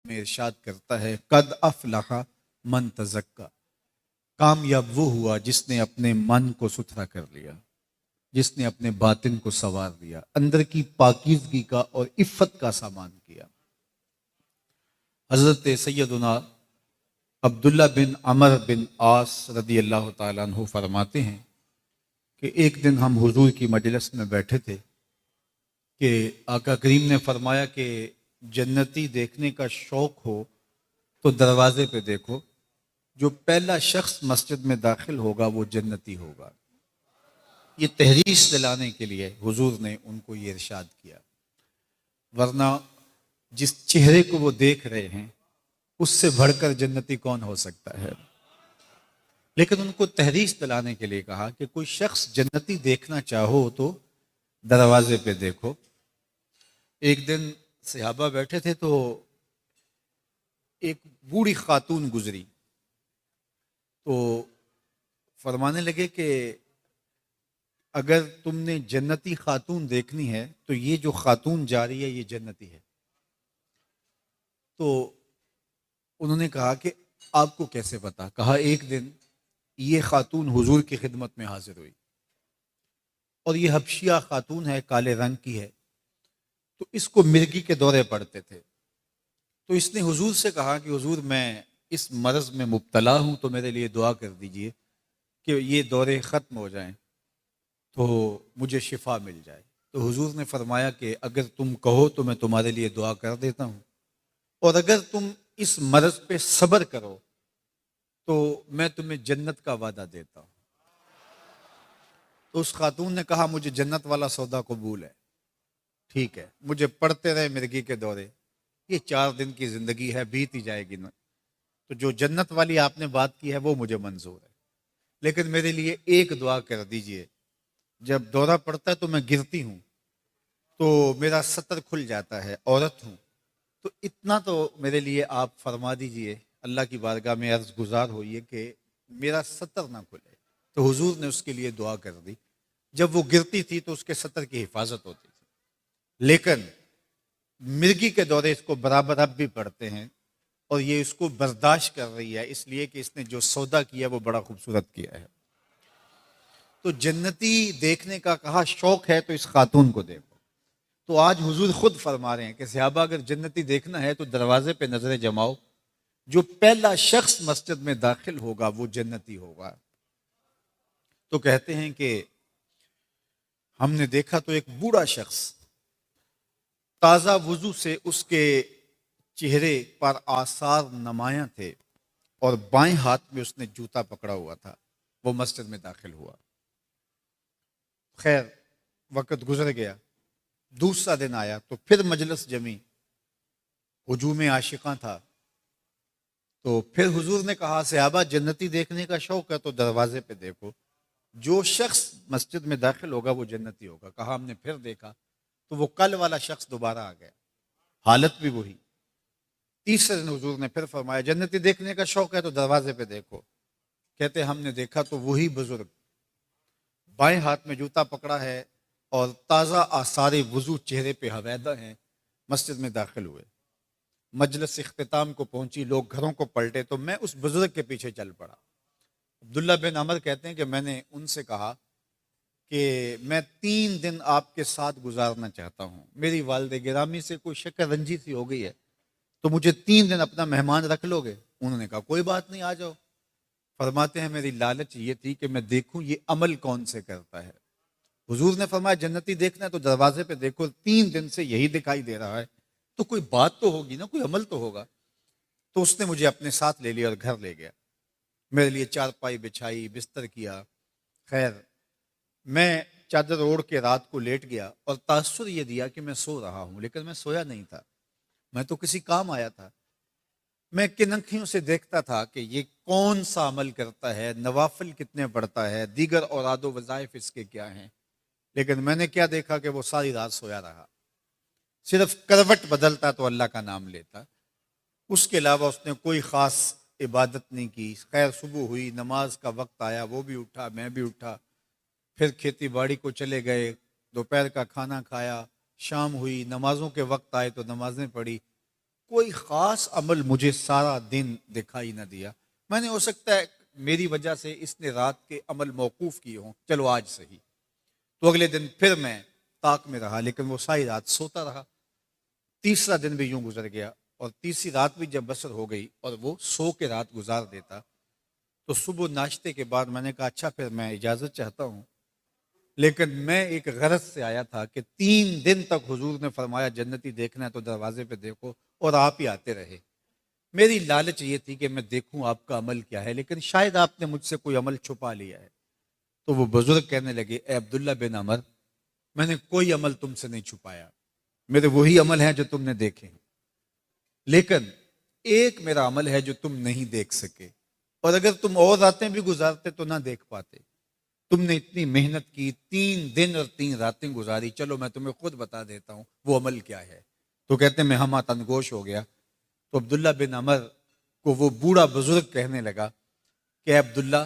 میں ارشاد کرتا ہے قد افلح من تزکا، کامیاب وہ ہوا جس نے اپنے من کو ستھرا کر لیا، جس نے اپنے باطن کو سنوار لیا، اندر کی پاکیزگی کا اور عفت کا سامان کیا۔ حضرت سیدنا عبداللہ بن عمر بن عاص رضی اللہ تعالیٰ عنہ فرماتے ہیں کہ ایک دن ہم حضور کی مجلس میں بیٹھے تھے کہ آقا کریم نے فرمایا کہ جنتی دیکھنے کا شوق ہو تو دروازے پہ دیکھو، جو پہلا شخص مسجد میں داخل ہوگا وہ جنتی ہوگا۔ یہ تحریش دلانے کے لیے حضور نے ان کو یہ ارشاد کیا، ورنہ جس چہرے کو وہ دیکھ رہے ہیں اس سے بڑھ کر جنتی کون ہو سکتا ہے؟ لیکن ان کو تحریش دلانے کے لیے کہا کہ کوئی شخص جنتی دیکھنا چاہو تو دروازے پہ دیکھو۔ ایک دن صحابہ بیٹھے تھے تو ایک بوڑھی خاتون گزری تو فرمانے لگے کہ اگر تم نے جنتی خاتون دیکھنی ہے تو یہ جو خاتون جا رہی ہے یہ جنتی ہے۔ تو انہوں نے کہا کہ آپ کو کیسے پتا؟ کہا ایک دن یہ خاتون حضور کی خدمت میں حاضر ہوئی اور یہ حبشیہ خاتون ہے، کالے رنگ کی ہے، تو اس کو مرگی کے دورے پڑتے تھے۔ تو اس نے حضور سے کہا کہ حضور میں اس مرض میں مبتلا ہوں تو میرے لیے دعا کر دیجئے کہ یہ دورے ختم ہو جائیں تو مجھے شفا مل جائے۔ تو حضور نے فرمایا کہ اگر تم کہو تو میں تمہارے لیے دعا کر دیتا ہوں، اور اگر تم اس مرض پہ صبر کرو تو میں تمہیں جنت کا وعدہ دیتا ہوں۔ تو اس خاتون نے کہا مجھے جنت والا سودا قبول ہے، ٹھیک ہے، مجھے پڑھتے رہے مرگی کے دورے، یہ 4 دن کی زندگی ہے، بیت ہی جائے گی نا، تو جو جنت والی آپ نے بات کی ہے وہ مجھے منظور ہے، لیکن میرے لیے ایک دعا کر دیجئے، جب دورہ پڑتا ہے تو میں گرتی ہوں تو میرا سطر کھل جاتا ہے، عورت ہوں، تو اتنا تو میرے لیے آپ فرما دیجئے، اللہ کی بارگاہ میں عرض گزار ہوئیے کہ میرا سطر نہ کھلے۔ تو حضور نے اس کے لیے دعا کر دی۔ جب وہ گرتی تھی تو اس کے سطر کی حفاظت ہوتی تھی، لیکن مرگی کے دورے اس کو برابر اب بھی پڑھتے ہیں اور یہ اس کو برداشت کر رہی ہے، اس لیے کہ اس نے جو سودا کیا وہ بڑا خوبصورت کیا ہے۔ تو جنتی دیکھنے کا کہا شوق ہے تو اس خاتون کو دیکھو۔ تو آج حضور خود فرما رہے ہیں کہ صحابہ اگر جنتی دیکھنا ہے تو دروازے پہ نظریں جماؤ، جو پہلا شخص مسجد میں داخل ہوگا وہ جنتی ہوگا۔ تو کہتے ہیں کہ ہم نے دیکھا تو ایک بوڑھا شخص تازہ وضو سے اس کے چہرے پر آثار نمایاں تھے اور بائیں ہاتھ میں اس نے جوتا پکڑا ہوا تھا، وہ مسجد میں داخل ہوا۔ خیر وقت گزر گیا، دوسرا دن آیا تو پھر مجلس جمی، ہجوم عاشقاں تھا، تو پھر حضور نے کہا صحابہ جنتی دیکھنے کا شوق ہے تو دروازے پہ دیکھو، جو شخص مسجد میں داخل ہوگا وہ جنتی ہوگا۔ کہا ہم نے پھر دیکھا تو وہ کل والا شخص دوبارہ آ گیا، حالت بھی وہی۔ تیسرے دن حضور نے پھر فرمایا جنتی دیکھنے کا شوق ہے تو دروازے پہ دیکھو، کہتے ہم نے دیکھا تو وہی بزرگ بائیں ہاتھ میں جوتا پکڑا ہے اور تازہ آثار وضو چہرے پہ حویدہ ہیں، مسجد میں داخل ہوئے۔ مجلس اختتام کو پہنچی، لوگ گھروں کو پلٹے تو میں اس بزرگ کے پیچھے چل پڑا۔ عبداللہ بن عمر کہتے ہیں کہ میں نے ان سے کہا کہ میں 3 دن آپ کے ساتھ گزارنا چاہتا ہوں، میری والد گرامی سے کوئی شکر رنجی سی ہو گئی ہے تو مجھے 3 دن اپنا مہمان رکھ لو گے؟ انہوں نے کہا کوئی بات نہیں، آ جاؤ۔ فرماتے ہیں میری لالچ یہ تھی کہ میں دیکھوں یہ عمل کون سے کرتا ہے۔ حضور نے فرمایا جنتی دیکھنا ہے تو دروازے پہ دیکھو، 3 دن سے یہی دکھائی دے رہا ہے تو کوئی بات تو ہوگی نا، کوئی عمل تو ہوگا۔ تو اس نے مجھے اپنے ساتھ لے لیا اور گھر لے گیا، میرے لیے چارپائی بچھائی، بستر کیا۔ خیر میں چادر اوڑھ کے رات کو لیٹ گیا اور تاثر یہ دیا کہ میں سو رہا ہوں، لیکن میں سویا نہیں تھا، میں تو کسی کام آیا تھا۔ میں کنکھیوں سے دیکھتا تھا کہ یہ کون سا عمل کرتا ہے، نوافل کتنے پڑھتا ہے، دیگر اوراد و وظائف اس کے کیا ہیں، لیکن میں نے کیا دیکھا کہ وہ ساری رات سویا رہا، صرف کروٹ بدلتا تو اللہ کا نام لیتا، اس کے علاوہ اس نے کوئی خاص عبادت نہیں کی۔ خیر صبح ہوئی، نماز کا وقت آیا، وہ بھی اٹھا، میں بھی اٹھا، پھر کھیتی باڑی کو چلے گئے، دوپہر کا کھانا کھایا، شام ہوئی، نمازوں کے وقت آئے تو نمازیں پڑھی، کوئی خاص عمل مجھے سارا دن دکھائی نہ دیا. میں نے ہو سکتا ہے میری وجہ سے اس نے رات کے عمل موقوف کیے ہوں، چلو آج صحیح. تو اگلے دن پھر میں طاق میں رہا، لیکن وہ ساری رات سوتا رہا. تیسرا دن بھی یوں گزر گیا، اور تیسری رات بھی جب بسر ہو گئی اور وہ سو کے رات گزار دیتا، تو صبح ناشتے کے بعد میں نے کہا اچھا پھر میں اجازت چاہتا ہوں. لیکن میں ایک غرض سے آیا تھا کہ 3 دن تک حضور نے فرمایا جنتی دیکھنا ہے تو دروازے پہ دیکھو، اور آپ ہی آتے رہے. میری لالچ یہ تھی کہ میں دیکھوں آپ کا عمل کیا ہے، لیکن شاید آپ نے مجھ سے کوئی عمل چھپا لیا ہے. تو وہ بزرگ کہنے لگے اے عبداللہ بن عمر، میں نے کوئی عمل تم سے نہیں چھپایا، میرے وہی عمل ہیں جو تم نے دیکھے، لیکن ایک میرا عمل ہے جو تم نہیں دیکھ سکے، اور اگر تم اور راتیں بھی گزارتے تو نہ دیکھ پاتے. تم نے اتنی محنت کی، 3 دن اور 3 راتیں گزاری، چلو میں تمہیں خود بتا دیتا ہوں وہ عمل کیا ہے. تو کہتے ہیں میں ہمہ تنگوش ہو گیا. تو عبداللہ بن عمر کو وہ بوڑھا بزرگ کہنے لگا کہ عبداللہ،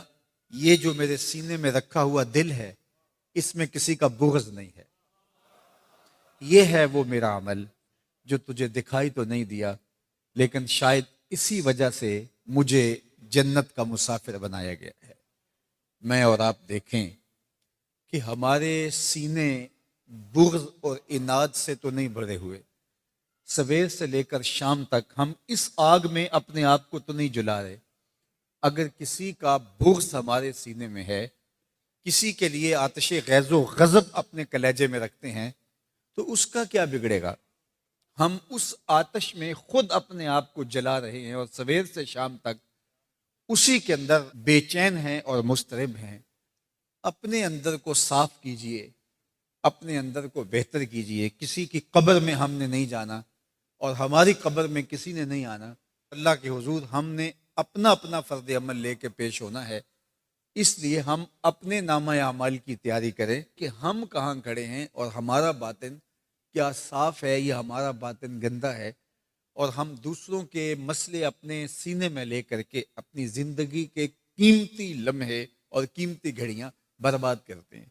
یہ جو میرے سینے میں رکھا ہوا دل ہے، اس میں کسی کا بغض نہیں ہے. یہ ہے وہ میرا عمل جو تجھے دکھائی تو نہیں دیا، لیکن شاید اسی وجہ سے مجھے جنت کا مسافر بنایا گیا ہے. میں اور آپ دیکھیں کہ ہمارے سینے بغض اور اناد سے تو نہیں بھرے ہوئے. سویر سے لے کر شام تک ہم اس آگ میں اپنے آپ کو تو نہیں جلا رہے. اگر کسی کا بغض ہمارے سینے میں ہے، کسی کے لیے آتش غیظ و غضب اپنے کلیجے میں رکھتے ہیں، تو اس کا کیا بگڑے گا؟ ہم اس آتش میں خود اپنے آپ کو جلا رہے ہیں، اور سویر سے شام تک اسی کے اندر بے چین ہیں اور مضطرب ہیں. اپنے اندر کو صاف کیجئے، اپنے اندر کو بہتر کیجئے. کسی کی قبر میں ہم نے نہیں جانا، اور ہماری قبر میں کسی نے نہیں آنا. اللہ کے حضور ہم نے اپنا اپنا فرض عمل لے کے پیش ہونا ہے. اس لیے ہم اپنے نامہ اعمال کی تیاری کریں کہ ہم کہاں کھڑے ہیں، اور ہمارا باطن کیا صاف ہے یا ہمارا باطن گندا ہے. اور ہم دوسروں کے مسئلے اپنے سینے میں لے کر کے اپنی زندگی کے قیمتی لمحے اور قیمتی گھڑیاں برباد کرتے ہیں.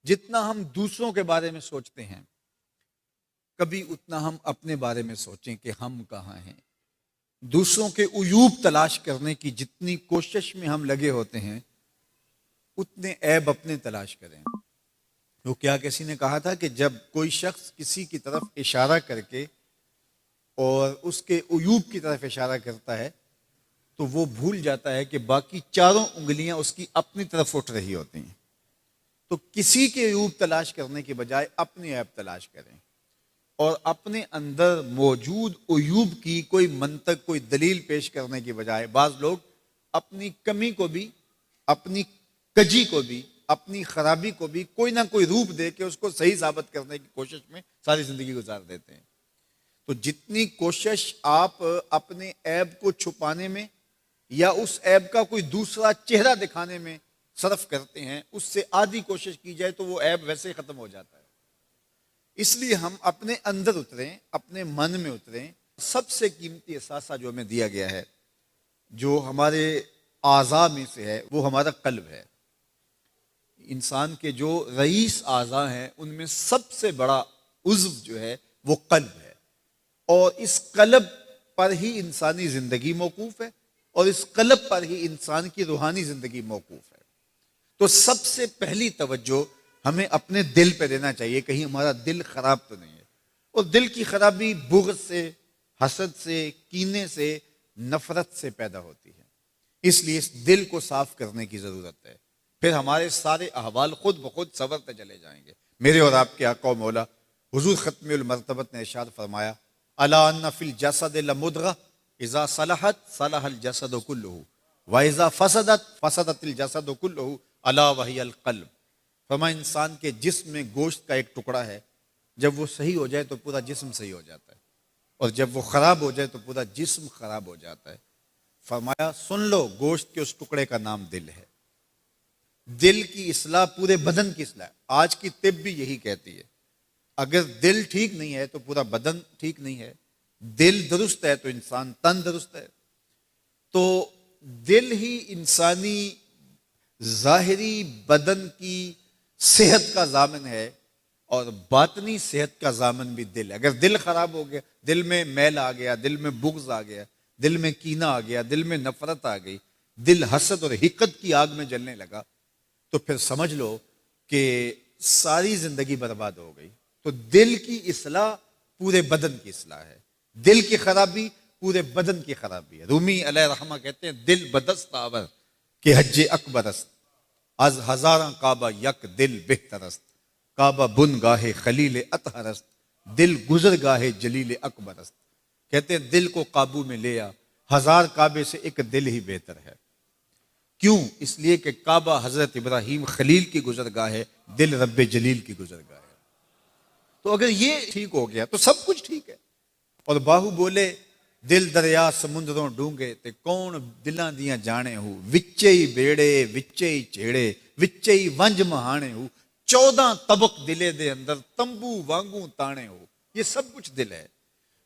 جتنا ہم دوسروں کے بارے میں سوچتے ہیں، کبھی اتنا ہم اپنے بارے میں سوچیں کہ ہم کہاں ہیں. دوسروں کے عیوب تلاش کرنے کی جتنی کوشش میں ہم لگے ہوتے ہیں، اتنے عیب اپنے تلاش کریں. تو کیا کسی نے کہا تھا کہ جب کوئی شخص کسی کی طرف اشارہ کر کے اور اس کے عیوب کی طرف اشارہ کرتا ہے، تو وہ بھول جاتا ہے کہ باقی چاروں انگلیاں اس کی اپنی طرف اٹھ رہی ہوتی ہیں. تو کسی کے عیوب تلاش کرنے کے بجائے اپنے عیب تلاش کریں، اور اپنے اندر موجود عیوب کی کوئی منطق، کوئی دلیل پیش کرنے کے بجائے بعض لوگ اپنی کمی کو بھی، اپنی کجی کو بھی، اپنی خرابی کو بھی کوئی نہ کوئی روپ دے کے اس کو صحیح ثابت کرنے کی کوشش میں ساری زندگی گزار دیتے ہیں. تو جتنی کوشش آپ اپنے عیب کو چھپانے میں یا اس عیب کا کوئی دوسرا چہرہ دکھانے میں صرف کرتے ہیں، اس سے آدھی کوشش کی جائے تو وہ عیب ویسے ہی ختم ہو جاتا ہے. اس لیے ہم اپنے اندر اتریں، اپنے من میں اتریں. سب سے قیمتی اثاثہ جو ہمیں دیا گیا ہے، جو ہمارے اعضاء میں سے ہے، وہ ہمارا قلب ہے. انسان کے جو رئیس اعضاء ہیں، ان میں سب سے بڑا عضو جو ہے وہ قلب ہے. اور اس قلب پر ہی انسانی زندگی موقوف ہے، اور اس قلب پر ہی انسان کی روحانی زندگی موقوف ہے. تو سب سے پہلی توجہ ہمیں اپنے دل پہ دینا چاہیے، کہیں ہمارا دل خراب تو نہیں ہے. اور دل کی خرابی بغض سے، حسد سے، کینے سے، نفرت سے پیدا ہوتی ہے. اس لیے اس دل کو صاف کرنے کی ضرورت ہے. پھر ہمارے سارے احوال خود بخود سنورتے چلے جائیں گے. میرے اور آپ کے آقا و مولا حضور ختم المرتبت نے ارشاد فرمایا، الا ان فی الجسد لمضغہ اذا صلحت صلح الجسد کلہ واذا فسدت فسدت الجسد کلہ الا وہی القلب. فرمایا انسان کے جسم میں گوشت کا ایک ٹکڑا ہے، جب وہ صحیح ہو جائے تو پورا جسم صحیح ہو جاتا ہے، اور جب وہ خراب ہو جائے تو پورا جسم خراب ہو جاتا ہے. فرمایا سن لو، گوشت کے اس ٹکڑے کا نام دل ہے. دل کی اصلاح پورے بدن کی اصلاح ہے. آج کی طب بھی یہی کہتی ہے، اگر دل ٹھیک نہیں ہے تو پورا بدن ٹھیک نہیں ہے. دل درست ہے تو انسان تن درست ہے. تو دل ہی انسانی ظاہری بدن کی صحت کا ضامن ہے، اور باطنی صحت کا ضامن بھی دل ہے۔ اگر دل خراب ہو گیا، دل میں میل آ گیا، دل میں بغض آ گیا، دل میں کینہ آ گیا، دل میں نفرت آ گئی، دل حسد اور حقد کی آگ میں جلنے لگا، تو پھر سمجھ لو کہ ساری زندگی برباد ہو گئی۔ تو دل کی اصلاح پورے بدن کی اصلاح ہے، دل کی خرابی پورے بدن کی خرابی ہے۔ رومی علیہ رحمہ کہتے ہیں دل بدست آور کہ حج اکبر است، از ہزاراں کعبہ یک دل بہتر است، کعبہ بن گاہے خلیل اطہر است، دل گزر گاہے جلیل اکبر است۔ کہتے ہیں دل کو قابو میں لیا، ہزار کعبے سے ایک دل ہی بہتر ہے۔ کیوں؟ اس لیے کہ کعبہ حضرت ابراہیم خلیل کی گزرگاہ ہے، دل رب جلیل کی گزرگاہ ہے۔ تو اگر یہ ٹھیک ہو گیا تو سب کچھ ٹھیک ہے۔ اور باہو بولے دل دریا سمندروں ڈونگے تے کون دلاں دیاں جانے ہو، وچے ہی بیڑے وچے ہی چیڑے وچے ہی ونج مہانے ہو، 14 طبق دلے دے اندر تمبو وانگوں تانے ہو۔ یہ سب کچھ دل ہے۔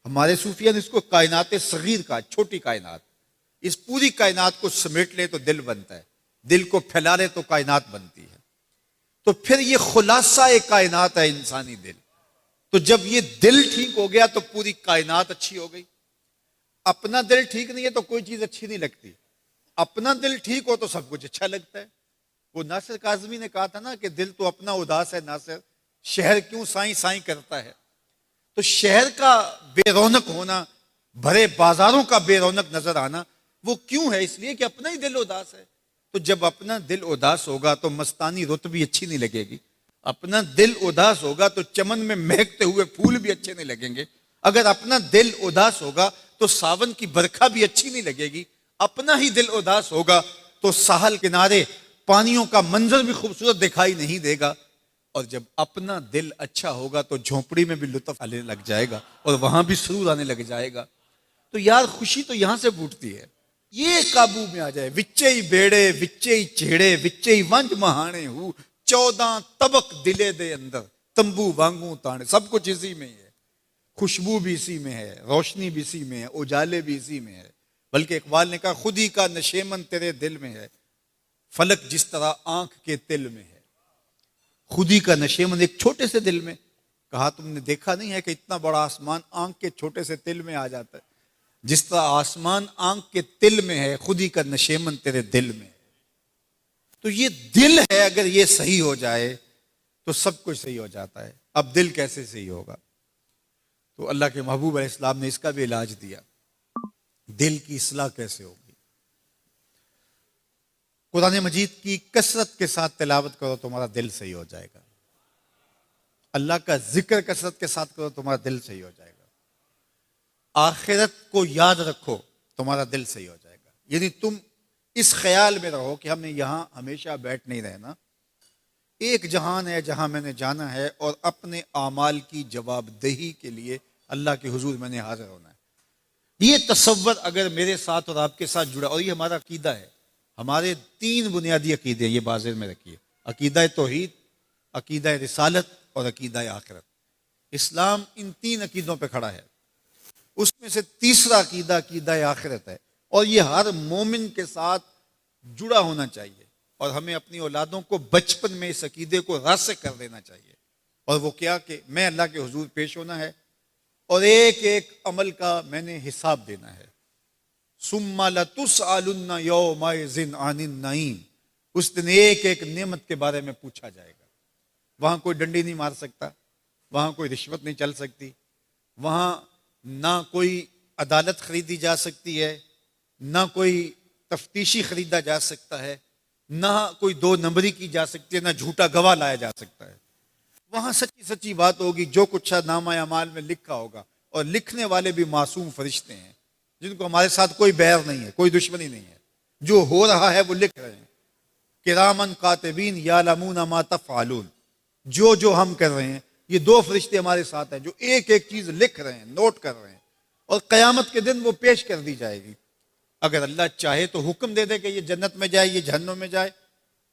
ہمارے صوفیہ نے اس کو کائنات صغیر کا، چھوٹی کائنات۔ اس پوری کائنات کو سمیٹ لے تو دل بنتا ہے، دل کو پھیلا لے تو کائنات بنتی ہے۔ تو پھر یہ خلاصہ کائنات ہے انسانی دل۔ تو جب یہ دل ٹھیک ہو گیا تو پوری کائنات اچھی ہو گئی۔ اپنا دل ٹھیک نہیں ہے تو کوئی چیز اچھی نہیں لگتی، اپنا دل ٹھیک ہو تو سب کچھ اچھا لگتا ہے۔ وہ ناصر کاظمی نے کہا تھا نا کہ دل تو اپنا اداس ہے ناصر، شہر کیوں سائیں سائیں کرتا ہے۔ تو شہر کا بے رونق ہونا، بھرے بازاروں کا بے رونق نظر آنا، وہ کیوں ہے؟ اس لیے کہ اپنا ہی دل اداس ہے۔ تو جب اپنا دل اداس ہوگا تو مستانی رت بھی اچھی نہیں لگے گی، اپنا دل اداس ہوگا تو چمن میں مہکتے ہوئے پھول بھی اچھے نہیں لگیں گے، اگر اپنا دل اداس ہوگا تو ساون کی برکھا بھی اچھی نہیں لگے گی، اپنا ہی دل اداس ہوگا تو ساحل کنارے پانیوں کا منظر بھی خوبصورت دکھائی نہیں دے گا، اور جب اپنا دل اچھا ہوگا تو جھونپڑی میں بھی لطف آنے لگ جائے گا اور وہاں بھی سرور آنے لگ جائے گا۔ تو یار خوشی تو یہاں سے پھوٹتی ہے، یہ قابو میں آ جائے۔ وچے ہی بیڑے وچے ہی چیڑے وچے ہی ونج مہانے ہو، 14 طبق دلے دے اندر تمبو وانگوں تانے، سب کچھ اسی میں ہی ہے۔ خوشبو بھی اسی میں ہے، روشنی بھی اسی میں ہے، اجالے بھی اسی میں ہے۔ بلکہ اقبال نے کہا خود ہی کا نشیمن تیرے دل میں ہے، فلک جس طرح آنکھ کے تل میں ہے۔ خود ہی کا نشیمن ایک چھوٹے سے دل میں، کہا تم نے دیکھا نہیں ہے کہ اتنا بڑا آسمان آنکھ کے چھوٹے سے تل میں آ جاتا ہے؟ جس طرح آسمان آنکھ کے تل میں ہے، خود ہی کا نشیمن تیرے دل میں ہے۔ تو یہ دل ہے، اگر یہ صحیح ہو جائے تو سب کچھ صحیح ہو جاتا ہے۔ اب دل کیسے صحیح ہوگا؟ تو اللہ کے محبوب علیہ السلام نے اس کا بھی علاج دیا۔ دل کی اصلاح کیسے ہوگی؟ قرآن مجید کی کثرت کے ساتھ تلاوت کرو تمہارا دل صحیح ہو جائے گا، اللہ کا ذکر کثرت کے ساتھ کرو تمہارا دل صحیح ہو جائے گا، آخرت کو یاد رکھو تمہارا دل صحیح ہو جائے گا۔ یعنی تم اس خیال میں رہو کہ ہم نے یہاں ہمیشہ بیٹھ نہیں رہنا، ایک جہان ہے جہاں میں نے جانا ہے، اور اپنے اعمال کی جواب دہی کے لیے اللہ کے حضور میں نے حاضر ہونا ہے۔ یہ تصور اگر میرے ساتھ اور آپ کے ساتھ جڑا، اور یہ ہمارا عقیدہ ہے، ہمارے 3 بنیادی عقیدے ہیں، یہ بازار میں رکھیے، عقیدہ توحید، عقیدہ رسالت اور عقیدہ آخرت۔ اسلام ان 3 عقیدوں پہ کھڑا ہے، اس میں سے تیسرا عقیدہ عقیدہ آخرت ہے، اور یہ ہر مومن کے ساتھ جڑا ہونا چاہیے، اور ہمیں اپنی اولادوں کو بچپن میں اس عقیدے کو راسخ کر دینا چاہیے۔ اور وہ کیا کہ میں اللہ کے حضور پیش ہونا ہے، اور ایک ایک عمل کا میں نے حساب دینا ہے۔ ثم لتسألن یومئذ عن النعیم، اس دن ایک ایک نعمت کے بارے میں پوچھا جائے گا۔ وہاں کوئی ڈنڈی نہیں مار سکتا، وہاں کوئی رشوت نہیں چل سکتی، وہاں نہ کوئی عدالت خریدی جا سکتی ہے، نہ کوئی تفتیشی خریدا جا سکتا ہے، نہ کوئی 2 نمبری کی جا سکتی ہے، نہ جھوٹا گواہ لایا جا سکتا ہے۔ وہاں سچی سچی بات ہوگی، جو کچھ نامہ اعمال میں لکھا ہوگا، اور لکھنے والے بھی معصوم فرشتے ہیں جن کو ہمارے ساتھ کوئی بیر نہیں ہے، کوئی دشمنی نہیں ہے، جو ہو رہا ہے وہ لکھ رہے ہیں۔ کرامن کاتبین یعلمون ما تفعلون، جو ہم کر رہے ہیں، یہ 2 فرشتے ہمارے ساتھ ہیں جو ایک ایک چیز لکھ رہے ہیں، نوٹ کر رہے ہیں، اور قیامت کے دن وہ پیش کر دی جائے گی۔ اگر اللہ چاہے تو حکم دے دے کہ یہ جنت میں جائے، یہ جہنم میں جائے،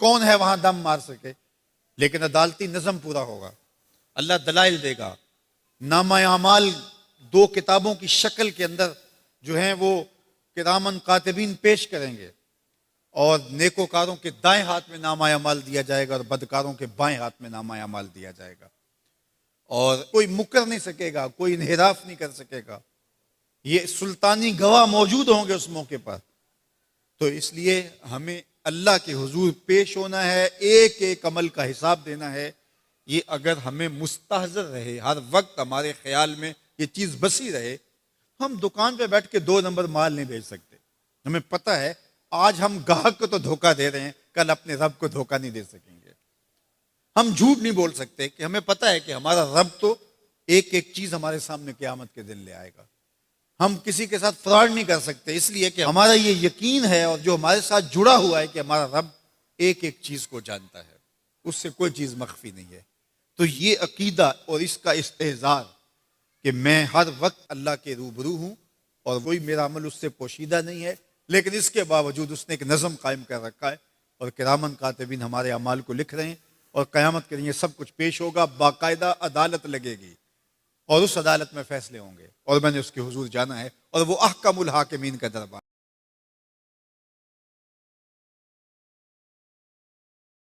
کون ہے وہاں دم مار سکے؟ لیکن عدالتی نظم پورا ہوگا، اللہ دلائل دے گا، نامہ اعمال 2 کتابوں کی شکل کے اندر جو ہیں وہ کرامن کاتبین پیش کریں گے، اور نیکوکاروں کے دائیں ہاتھ میں نامہ اعمال دیا جائے گا، اور بدکاروں کے بائیں ہاتھ میں نامہ اعمال دیا جائے گا۔ اور کوئی مکر نہیں سکے گا، کوئی انحراف نہیں کر سکے گا، یہ سلطانی گواہ موجود ہوں گے اس موقع پر۔ تو اس لیے ہمیں اللہ کے حضور پیش ہونا ہے، ایک ایک عمل کا حساب دینا ہے۔ یہ اگر ہمیں مستحضر رہے، ہر وقت ہمارے خیال میں یہ چیز بسی رہے، ہم دکان پہ بیٹھ کے 2 نمبر مال نہیں بیچ سکتے۔ ہمیں پتہ ہے آج ہم گاہک کو تو دھوکہ دے رہے ہیں، کل اپنے رب کو دھوکہ نہیں دے سکیں گے۔ ہم جھوٹ نہیں بول سکتے کہ ہمیں پتہ ہے کہ ہمارا رب تو ایک ایک چیز ہمارے سامنے قیامت کے دن لے آئے گا۔ ہم کسی کے ساتھ فراڈ نہیں کر سکتے، اس لیے کہ ہمارا یہ یقین ہے اور جو ہمارے ساتھ جڑا ہوا ہے کہ ہمارا رب ایک ایک چیز کو جانتا ہے، اس سے کوئی چیز مخفی نہیں ہے۔ تو یہ عقیدہ اور اس کا استحضار کہ میں ہر وقت اللہ کے روبرو ہوں اور کوئی میرا عمل اس سے پوشیدہ نہیں ہے، لیکن اس کے باوجود اس نے ایک نظم قائم کر رکھا ہے اور کرامن کاتبین ہمارے اعمال کو لکھ رہے ہیں، اور قیامت کے لیے سب کچھ پیش ہوگا، باقاعدہ عدالت لگے گی اور اس عدالت میں فیصلے ہوں گے، اور میں نے اس کے حضور جانا ہے، اور وہ احکم الحاکمین کا دربار